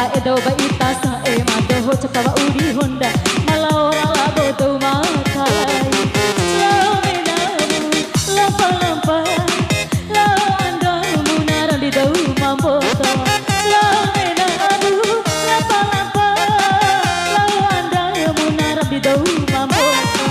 Mara edo ba ita sa e madoho chapa uri honda malora labo tu makai lao menamu lampa lampa lao anda munara di dau mamboto lao menamu lampa lampa lao anda munara di dau mamboto.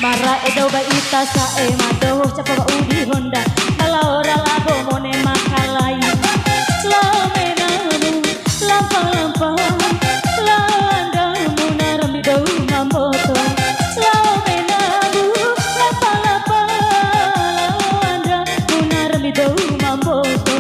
Mara edo ba ita sa e madoho chapa ba udi honda malora labo mone makalai lao menamu lampa lampa lao anda munara midau mamboto lao menamu lampa lampa lao anda munara midau mamboto.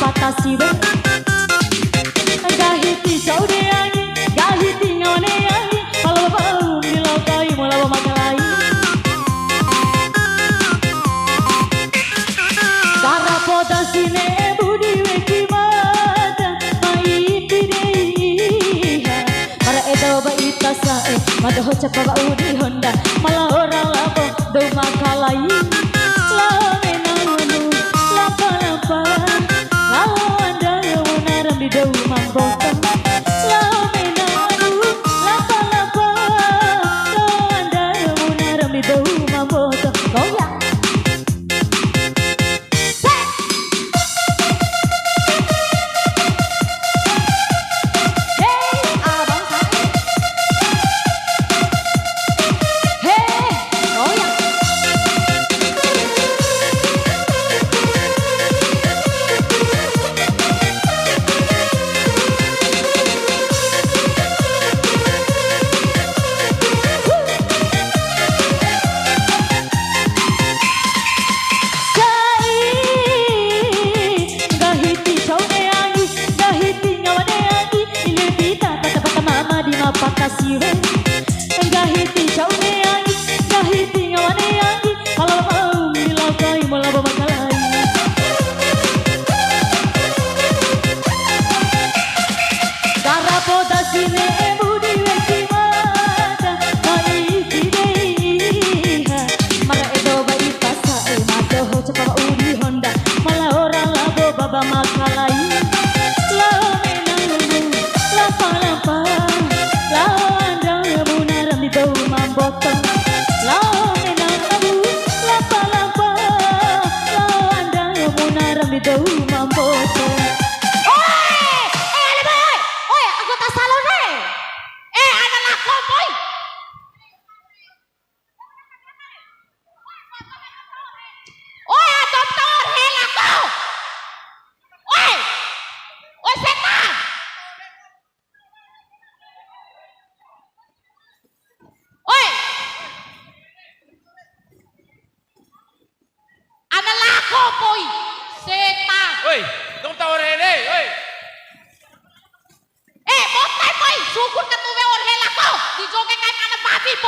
Patasiwe gahiti jaude angi gahiti ngone angi kalau bau dilokai mula makalai cara podasine budi weki mata mai tidei para edo ba ita sa e madoho chapa ba udi honda malah orang labo do makalai lao menamu lampa lampa lao anda munara di dau mamboto lao menamu lampa lampa lao anda munara di dau mamboto goyang. Patasiwe gahiti jaude angi gahiti ngone angi kalau bau dilokai mula makalai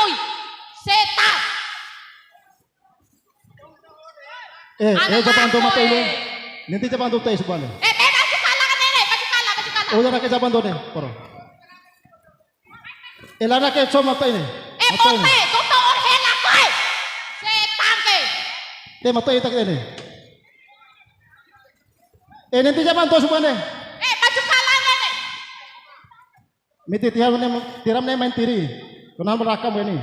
boy. Setan. Japan tuh mata ini. Nanti Japan tuh teh sebenarnya. Baju kalah kan nenek, baju kalah. Oh, jangan ke Japan tuh deh, poro. Lana ke so mata ini. Bote, toto orhela koy. Setan ke. Teh mata itu ini. Nanti Japan tuh sebenarnya. Baju kalah nenek. Miti tiram nih main tiri. Kenapa merakam ini?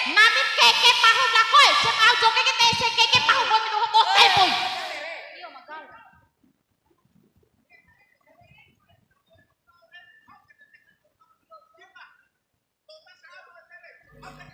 Namit keke pahu lah koy. Cek aujo keke tese keke pahu boy minuh bote boy.